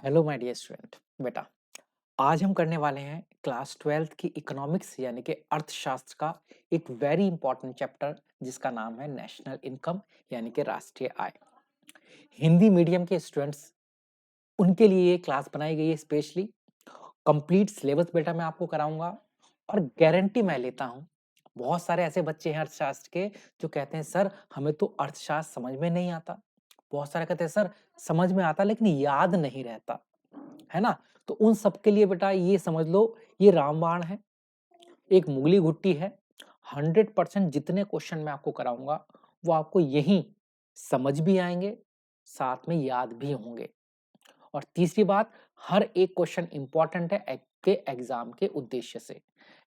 Hello my dear student. बेटा, आज हम करने वाले हैं क्लास 12th की इकोनॉमिक्स यानी कि अर्थशास्त्र का एक वेरी इंपॉर्टेंट चैप्टर जिसका नाम है नेशनल इनकम यानी कि राष्ट्रीय आय। हिंदी मीडियम के स्टूडेंट्स उनके लिए ये क्लास बनाई गई है स्पेशली। कंप्लीट सिलेबस बेटा मैं आपको कराऊंगा और गारंटी मैं लेता हूँ। बहुत सारे ऐसे बच्चे हैं अर्थशास्त्र के जो कहते हैं सर हमें तो अर्थशास्त्र समझ में नहीं आता। बहुत सारे कहते हैं सर समझ में आता लेकिन याद नहीं रहता, है ना? तो उन सब के लिए बेटा ये समझ लो, ये रामबाण है, एक मुगली घुट्टी है। 100% जितने क्वेश्चन मैं आपको कराऊंगा वो आपको यहीं समझ भी आएंगे, साथ में याद भी होंगे। और तीसरी बात, हर एक क्वेश्चन इंपॉर्टेंट है आपके एग्जाम के उद्देश्य से।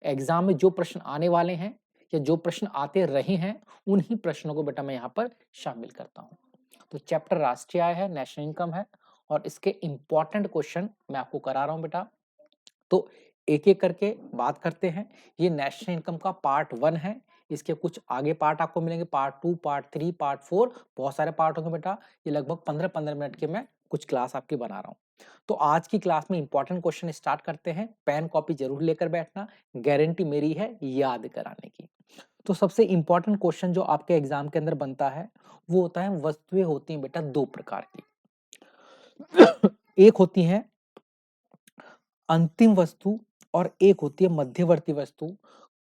एग्जाम में जो प्रश्न आने वाले हैं या जो प्रश्न आते रहे हैं उन्हीं प्रश्नों को बेटा मैं यहाँ पर शामिल करता हूँ। तो चैप्टर राष्ट्रीय आय है, नेशनल इनकम है और इसके इंपॉर्टेंट क्वेश्चन मैं आपको करा रहा हूँ बेटा। तो एक एक करके बात करते हैं। ये नेशनल इनकम का पार्ट 1 है। इसके कुछ आगे पार्ट आपको मिलेंगे, पार्ट 2, पार्ट 3, पार्ट 4, बहुत सारे पार्ट होंगे बेटा। ये लगभग 15-15 मिनट के मैं कुछ क्लास आपकी बना रहा हूँ। तो आज की क्लास में इंपॉर्टेंट क्वेश्चन स्टार्ट करते हैं। पेन कॉपी जरूर लेकर बैठना, गारंटी मेरी है याद कराने की। तो सबसे इंपॉर्टेंट क्वेश्चन जो आपके एग्जाम के अंदर बनता है वो होता है, वस्तुएं होती हैं बेटा दो प्रकार की। एक होती है अंतिम वस्तु और एक होती है मध्यवर्ती वस्तु।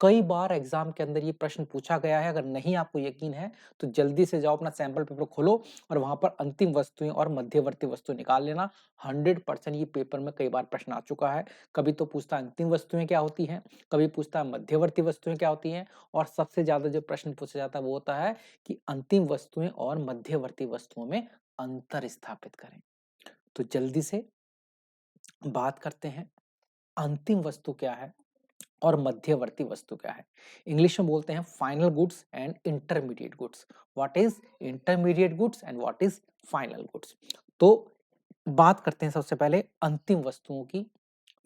कई बार एग्जाम के अंदर ये प्रश्न पूछा गया है। अगर नहीं आपको यकीन है तो जल्दी से जाओ, अपना सैंपल पेपर खोलो और वहां पर अंतिम वस्तुएं और मध्यवर्ती वस्तु निकाल लेना। 100% ये पेपर में कई बार प्रश्न आ चुका है। कभी तो पूछता है अंतिम वस्तुएं क्या होती हैं, कभी पूछता है मध्यवर्ती वस्तुएं क्या होती हैं, और सबसे ज्यादा जो प्रश्न पूछा जाता है वो होता है कि अंतिम वस्तुएं और मध्यवर्ती वस्तुओं में अंतर स्थापित करें। तो जल्दी से बात करते हैं, अंतिम वस्तु क्या है और मध्यवर्ती वस्तु क्या है। इंग्लिश में बोलते हैं final goods and intermediate goods. What is intermediate goods and what is final goods. तो बात करते हैं सबसे पहले अंतिम वस्तुओं की,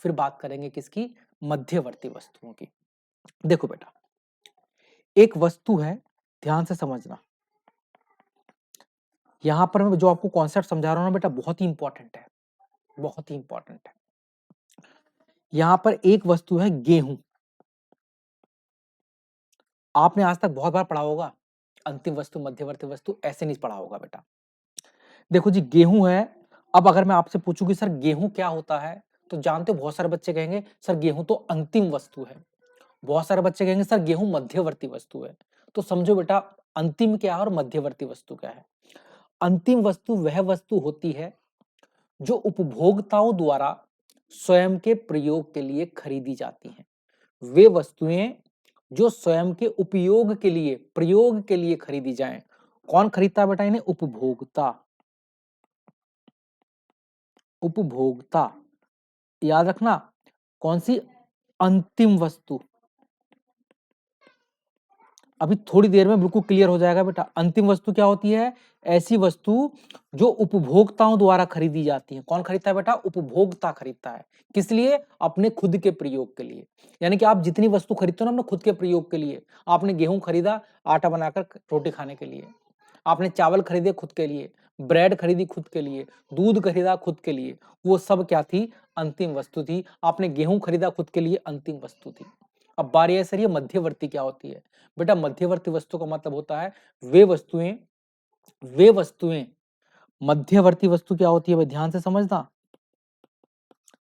फिर बात करेंगे किसकी, मध्यवर्ती वस्तुओं की। देखो बेटा, एक वस्तु है, ध्यान से समझना। यहां पर मैं जो आपको कॉन्सेप्ट समझा रहा हूं ना बेटा, बहुत ही इंपॉर्टेंट है, बहुत ही इंपॉर्टेंट है। यहां पर एक वस्तु है गेहूं। आपने आज तक बहुत बार पढ़ा होगा अंतिम वस्तु मध्यवर्ती वस्तु, ऐसे नहीं पढ़ा होगा बेटा। देखो जी, गेहूं है। अब अगर मैं आपसे पूछूं कि सर गेहूं क्या होता है, तो जानते हो बहुत सारे बच्चे कहेंगे सर गेहूं तो अंतिम वस्तु है। बहुत सारे बच्चे कहेंगे सर गेहूं मध्यवर्ती वस्तु है। तो समझो बेटा, अंतिम क्या है और मध्यवर्ती वस्तु क्या है। अंतिम वस्तु वह वस्तु होती है जो उपभोक्ताओं द्वारा स्वयं के प्रयोग के लिए खरीदी जाती हैं। वे वस्तुएं जो स्वयं के उपयोग के लिए, प्रयोग के लिए खरीदी जाएं। कौन खरीदता है बेटा इन्हें, उपभोक्ता। उपभोक्ता, याद रखना। कौन सी, अंतिम वस्तु। अभी थोड़ी देर में बिल्कुल क्लियर हो जाएगा बेटा। अंतिम वस्तु क्या होती है, ऐसी वस्तु जो उपभोक्ताओं द्वारा खरीदी जाती है। कौन खरीदता है बेटा, उपभोक्ता खरीदता है। किस लिए, अपने खुद के प्रयोग के लिए। यानी कि आप जितनी वस्तु खरीदते हो ना अपने खुद के प्रयोग के लिए। आपने गेहूं खरीदा आटा बनाकर रोटी खाने के लिए, आपने चावल खरीदे खुद के लिए, ब्रेड खरीदी खुद के लिए, दूध खरीदा खुद के लिए, वो सब क्या थी, अंतिम वस्तु थी। आपने गेहूं खरीदा खुद के लिए, अंतिम वस्तु थी। अब बारी है सर ये मध्यवर्ती क्या होती है। बेटा मध्यवर्ती वस्तु का मतलब होता है वे वस्तुएं, वे वस्तुएं। मध्यवर्ती वस्तु क्या होती है भाई, ध्यान से समझना।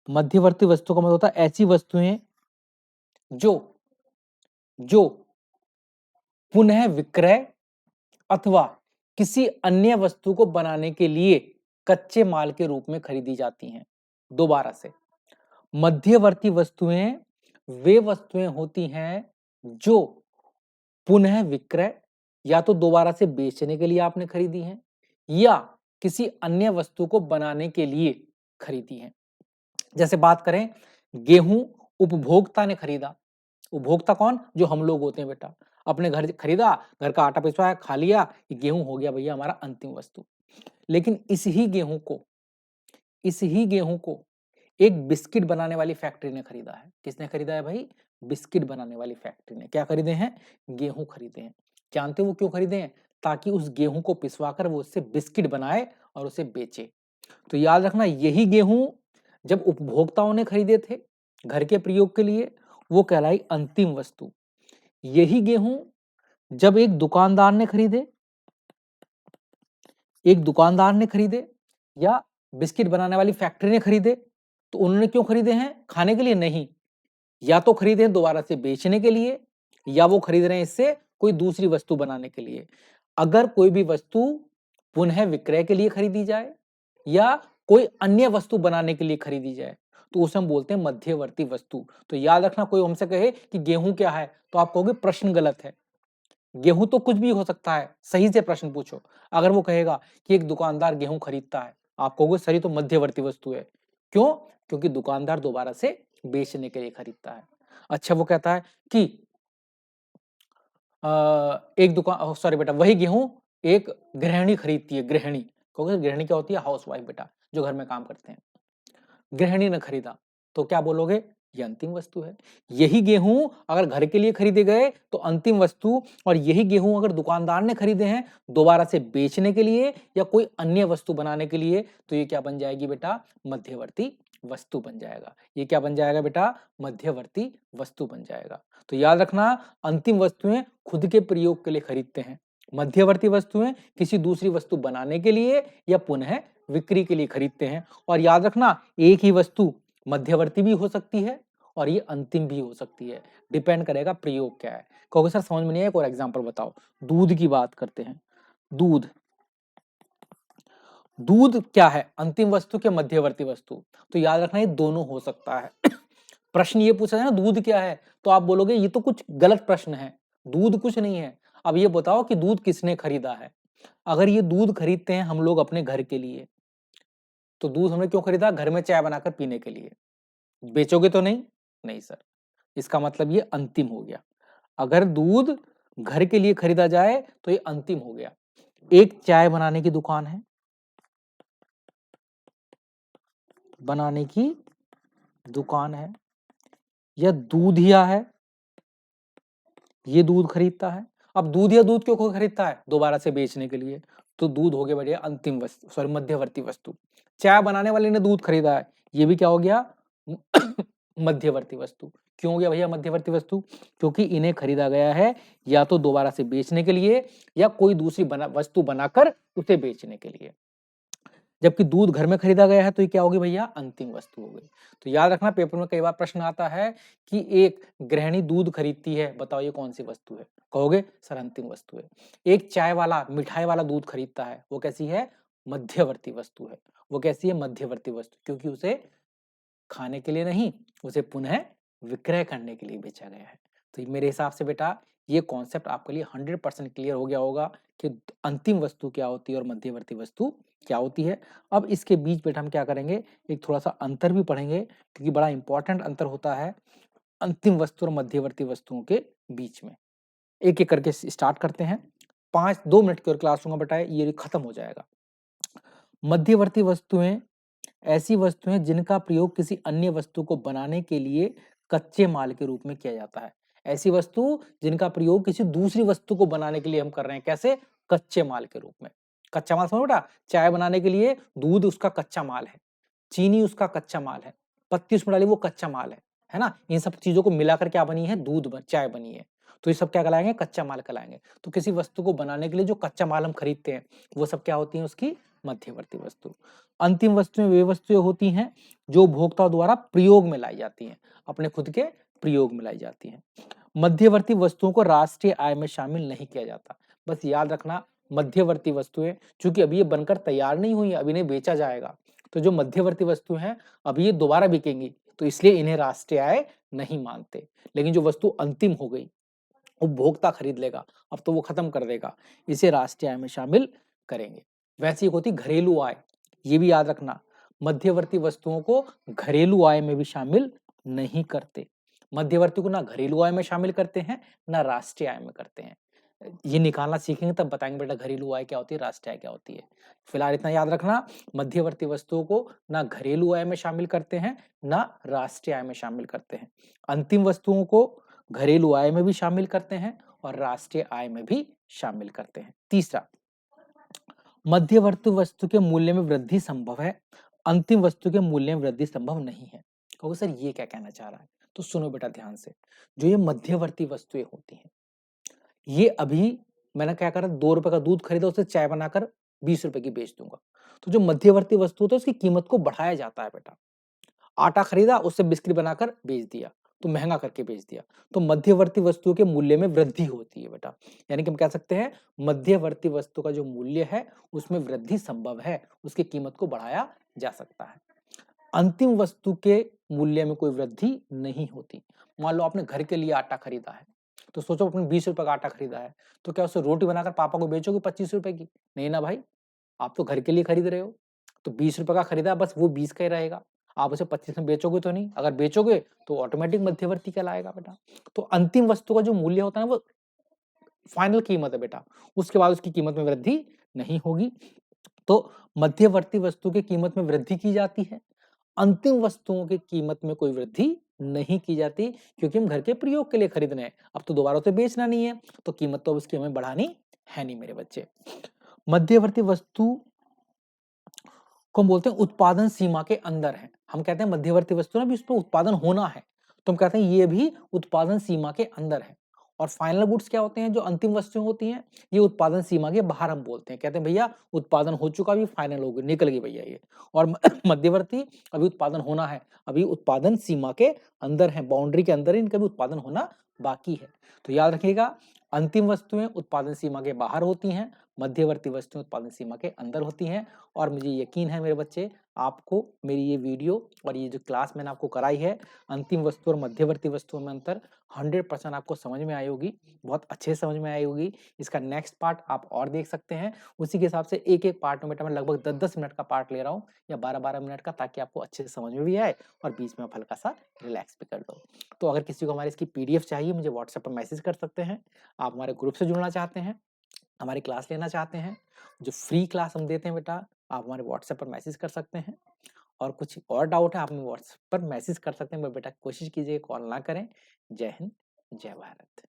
मध्यवर्ती वस्तु का मतलब होता है ऐसी वस्तुएं जो जो पुनः विक्रय अथवा किसी अन्य वस्तु को बनाने के लिए कच्चे माल के रूप में खरीदी जाती हैं। दोबारा से, मध्यवर्ती वस्तुएं वे वस्तुएं होती हैं जो पुनः विक्रय, या तो दोबारा से बेचने के लिए आपने खरीदी है या किसी अन्य वस्तु को बनाने के लिए खरीदी है। जैसे बात करें, गेहूं उपभोक्ता ने खरीदा। उपभोक्ता कौन, जो हम लोग होते हैं बेटा। अपने घर खरीदा, घर का आटा पिसवाया, खा लिया, गेहूं हो गया भैया हमारा अंतिम वस्तु। लेकिन इस ही गेहूं को, इस ही गेहूं को एक बिस्किट बनाने वाली फैक्ट्री ने खरीदा है। किसने खरीदा है भाई, बिस्किट बनाने वाली फैक्ट्री ने क्या खरीदे हैं, गेहूं खरीदे हैं। जानते हो वो क्यों खरीदे हैं, ताकि उस गेहूं को पिसवाकर वो उससे बिस्किट बनाए और उसे बेचे। तो याद रखना, यही गेहूं जब उपभोक्ताओं ने खरीदे थे घर के प्रयोग के लिए, वो कहलाई अंतिम वस्तु। यही गेहूं जब एक दुकानदार ने खरीदे या बिस्किट बनाने वाली फैक्ट्री ने खरीदे, तो उन्होंने क्यों खरीदे हैं? खाने के लिए नहीं, या तो खरीदे हैं दोबारा से बेचने के लिए, या वो खरीद रहे हैं इससे कोई दूसरी वस्तु बनाने के लिए। अगर कोई भी वस्तु पुनः विक्रय के लिए खरीदी जाए या कोई अन्य वस्तु बनाने के लिए खरीदी जाए, तो उसे हम बोलते हैं मध्यवर्ती वस्तु। तो याद रखना, कोई हमसे कहे कि गेहूं क्या है, तो आप कहोगे प्रश्न गलत है। गेहूं तो कुछ भी हो सकता है, सही से प्रश्न पूछो। अगर वो कहेगा कि एक दुकानदार गेहूं खरीदता है, आप कहोगे सर ये तो मध्यवर्ती वस्तु है। क्यों? क्योंकि दुकानदार दोबारा से बेचने के लिए खरीदता है। अच्छा, वो कहता है कि एक दुकान सॉरी बेटा, वही गेहूं एक गृहिणी खरीदती है। गृहिणी कहोगे गृहिणी क्या होती है? हाउस वाइफ बेटा, जो घर में काम करते हैं। गृहिणी ने खरीदा, तो क्या बोलोगे? ये अंतिम वस्तु है। यही गेहूं अगर घर के लिए खरीदे गए तो अंतिम वस्तु, और यही गेहूं अगर दुकानदार ने खरीदे हैं दोबारा से बेचने के लिए या कोई अन्य वस्तु बनाने के लिए, तो ये क्या बन जाएगी बेटा? मध्यवर्ती वस्तु बन जाएगा। ये क्या बन जाएगा बेटा? मध्यवर्ती वस्तु बन जाएगा। तो याद रखना, अंतिम वस्तुएं खुद के प्रयोग के लिए खरीदते हैं, मध्यवर्ती वस्तुएं किसी दूसरी वस्तु बनाने के लिए या पुनः बिक्री के लिए खरीदते हैं। और याद रखना, एक ही वस्तु मध्यवर्ती भी हो सकती है और ये अंतिम भी हो सकती है, डिपेंड करेगा प्रयोग क्या है। कहोगे सर समझ में नहीं आया, एक और एग्जांपल बताओ। दूध की बात करते हैं। दूध दूध क्या है? अंतिम वस्तु के मध्यवर्ती वस्तु? तो याद रखना, ये दोनों हो सकता है। प्रश्न ये पूछा है ना दूध क्या है, तो आप बोलोगे ये तो कुछ गलत प्रश्न है, दूध कुछ नहीं है। अब ये बताओ कि दूध किसने खरीदा है? अगर ये दूध खरीदते हैं हम लोग अपने घर के लिए, तो दूध हमने क्यों खरीदा? घर में चाय बनाकर पीने के लिए। बेचोगे तो नहीं? नहीं सर। इसका मतलब ये अंतिम हो गया। अगर दूध घर के लिए खरीदा जाए तो ये अंतिम हो गया। एक चाय बनाने की दुकान है, बनाने की दुकान है, या दूधिया है, ये दूध खरीदता है। अब दूध या दूध क्यों खरीदता है? दोबारा से बेचने के लिए। तो दूध हो गया बढ़िया अंतिम वस्तु, सॉरी मध्यवर्ती वस्तु। चाय बनाने वाले ने दूध खरीदा है, ये भी क्या हो गया? मध्यवर्ती वस्तु। क्यों हो गया भैया मध्यवर्ती वस्तु? क्योंकि इन्हें खरीदा गया है या तो दोबारा से बेचने के लिए या कोई दूसरी वस्तु बनाकर उसे बेचने के लिए। जबकि दूध घर में खरीदा गया है तो ये क्या होगी भैया? अंतिम वस्तु हो गई। तो याद रखना, पेपर में कई बार प्रश्न आता है कि एक गृहिणी दूध खरीदती है, बताओ ये कौन सी वस्तु है? कहोगे सर अंतिम वस्तु है। एक चाय वाला, मिठाई वाला दूध खरीदता है, वो कैसी है? मध्यवर्ती वस्तु है। वो कैसी है? मध्यवर्ती वस्तु, क्योंकि उसे खाने के लिए नहीं, उसे पुनः विक्रय करने के लिए बेचा गया है। तो मेरे हिसाब से बेटा ये कॉन्सेप्ट आपके लिए 100% क्लियर हो गया होगा कि अंतिम वस्तु क्या होती है और मध्यवर्ती वस्तु क्या होती है। अब इसके बीच बेटा हम क्या करेंगे, एक थोड़ा सा अंतर भी पढ़ेंगे, क्योंकि बड़ा इंपॉर्टेंट अंतर होता है अंतिम वस्तु और मध्यवर्ती वस्तुओं के बीच में। एक एक करके स्टार्ट करते हैं। 2 मिनट की और क्लास लूंगा बेटा, ये खत्म हो जाएगा। मध्यवर्ती वस्तुएं ऐसी वस्तुएं जिनका प्रयोग किसी अन्य वस्तु को बनाने के लिए कच्चे माल के रूप में किया जाता है। ऐसी वस्तु जिनका प्रयोग किसी दूसरी वस्तु को बनाने के लिए हम कर रहे हैं, कैसे? कच्चे माल के रूप में। कच्चा माल समझो बेटा, चाय बनाने के लिए दूध उसका कच्चा माल है, चीनी उसका कच्चा माल है, पत्ती उसमें डाली वो कच्चा माल है ना? इन सब चीजों को मिलाकर क्या बनी है? चाय बनी है। तो ये सब क्या कहलाएंगे? कच्चा माल कहलाएंगे। तो किसी वस्तु को बनाने के लिए जो कच्चा माल हम खरीदते हैं वो सब क्या होती है? उसकी मध्यवर्ती वस्तु। अंतिम वस्तुएं वे वस्तुएं होती हैं जो उपभोक्ता द्वारा प्रयोग में लाई जाती हैं, अपने खुद के प्रयोग में लाई जाती हैं। मध्यवर्ती वस्तुओं को राष्ट्रीय आय में शामिल नहीं किया जाता। बस याद रखना, मध्यवर्ती वस्तुएं चूंकि अभी ये बनकर तैयार नहीं हुई है, अभी इन्हें बेचा जाएगा, तो जो मध्यवर्ती वस्तु हैं अभी ये दोबारा बिकेंगी, तो इसलिए इन्हें राष्ट्रीय आय नहीं मानते। लेकिन जो वस्तु अंतिम हो गई, उपभोक्ता खरीद लेगा, अब तो वो खत्म कर देगा, इसे राष्ट्रीय आय में शामिल करेंगे। वैसी होती घरेलू आय, ये भी याद रखना, मध्यवर्ती वस्तुओं को घरेलू आय में भी शामिल नहीं करते। मध्यवर्ती को ना घरेलू आय में शामिल करते हैं ना राष्ट्रीय आय में करते हैं। ये निकालना सीखेंगे तब बताएंगे बेटा घरेलू आय क्या होती है, राष्ट्रीय आय क्या होती है। फिलहाल इतना याद रखना, मध्यवर्ती वस्तुओं को ना घरेलू आय में शामिल करते हैं ना राष्ट्रीय आय में शामिल करते हैं। अंतिम वस्तुओं को घरेलू आय में भी शामिल करते हैं और राष्ट्रीय आय में भी शामिल करते हैं। तीसरा, मध्यवर्ती वस्तु के मूल्य में वृद्धि संभव है, अंतिम वस्तु के मूल्य में वृद्धि संभव नहीं है। कहोगे सर ये क्या कहना चाह रहा है? तो सुनो बेटा ध्यान से, जो ये मध्यवर्ती वस्तुएं होती हैं, ये अभी मैंने क्या करा, 2 रुपए का दूध खरीदा, उसे चाय बनाकर 20 रुपए की बेच दूंगा। तो जो मध्यवर्ती वस्तु होती है उसकी कीमत को बढ़ाया जाता है बेटा। आटा खरीदा, उससे बिस्किट बनाकर बेच दिया, तो महंगा करके बेच दिया। तो मध्यवर्ती वस्तुओं के मूल्य में वृद्धि होती है बेटा। यानी कि हम कह सकते हैं मध्यवर्ती वस्तु का जो मूल्य है उसमें वृद्धि संभव है, उसकी कीमत को बढ़ाया जा सकता है। अंतिम वस्तु के मूल्य में कोई वृद्धि नहीं होती। मान लो आपने घर के लिए आटा खरीदा है, तो सोचो आपने 20 रुपए का आटा खरीदा है, तो क्या उससे रोटी बनाकर पापा को बेचोगे 25 रुपए की? नहीं ना भाई, आप तो घर के लिए खरीद रहे हो। तो 20 रुपए का खरीदा, बस वो 20 का ही रहेगा। आप उसे 25 में बेचोगे तो नहीं। अगर बेचोगे तो ऑटोमेटिक मध्यवर्ती कहलाएगा बेटा। तो अंतिम वस्तु का जो मूल्य होता है ना, वो फाइनल कीमत है बेटा। उसके बाद उसकी कीमत में वृद्धि नहीं होगी। तो मध्यवर्ती वस्तु की कीमत में वृद्धि की जाती है, अंतिम वस्तुओं की कीमत में कोई वृद्धि नहीं की जाती, क्योंकि हम घर के प्रयोग के लिए खरीद रहे हैं, अब तो दोबारा उसे बेचना नहीं है, तो कीमत तो अब उसकी हमें बढ़ानी है नहीं मेरे बच्चे। मध्यवर्ती वस्तु को हम बोलते हैं उत्पादन सीमा के अंदर है। हम कहते हैं मध्यवर्ती वस्तु ना भी उस पर उत्पादन होना है, तो हम कहते हैं ये भी उत्पादन सीमा के अंदर है। और फाइनल गुड्स क्या होते हैं? जो अंतिम वस्तुएं होती हैं, ये उत्पादन सीमा के बाहर हम बोलते हैं। कहते हैं भैया उत्पादन हो चुका, अभी फाइनल हो गई, निकल गई भैया ये। और मध्यवर्ती अभी उत्पादन होना है, अभी उत्पादन सीमा के अंदर है, बाउंड्री के अंदर इनका भी उत्पादन होना बाकी है। तो याद रखिएगा, अंतिम वस्तुएं उत्पादन सीमा के बाहर होती हैं, मध्यवर्ती वस्तुएं उत्पादन सीमा के अंदर होती हैं। और मुझे यकीन है मेरे बच्चे, आपको मेरी ये वीडियो और ये जो क्लास मैंने आपको कराई है, अंतिम वस्तु और मध्यवर्ती वस्तुओं में अंतर 100% आपको समझ में आई होगी, बहुत अच्छे से समझ में आई होगी। इसका नेक्स्ट पार्ट आप और देख सकते हैं। उसी के हिसाब से एक-एक पार्ट में बेटा मैं लगभग 10-10 मिनट का पार्ट ले रहा हूँ, या 12-12 मिनट का, ताकि आपको अच्छे से समझ में भी आए और बीच में आप हल्का-सा रिलैक्स भी कर लो। तो अगर किसी को हमारी इसकी पीडीएफ चाहिए, मुझे व्हाट्सएप पर मैसेज कर सकते हैं। आप हमारे ग्रुप से जुड़ना चाहते हैं, हमारी क्लास लेना चाहते हैं, जो फ्री क्लास हम देते हैं बेटा, आप हमारे व्हाट्सएप पर मैसेज कर सकते हैं। और कुछ और डाउट है, आप हमें व्हाट्सएप पर मैसेज कर सकते हैं, बट बेटा कोशिश कीजिए कॉल ना करें। जय हिंद, जय भारत।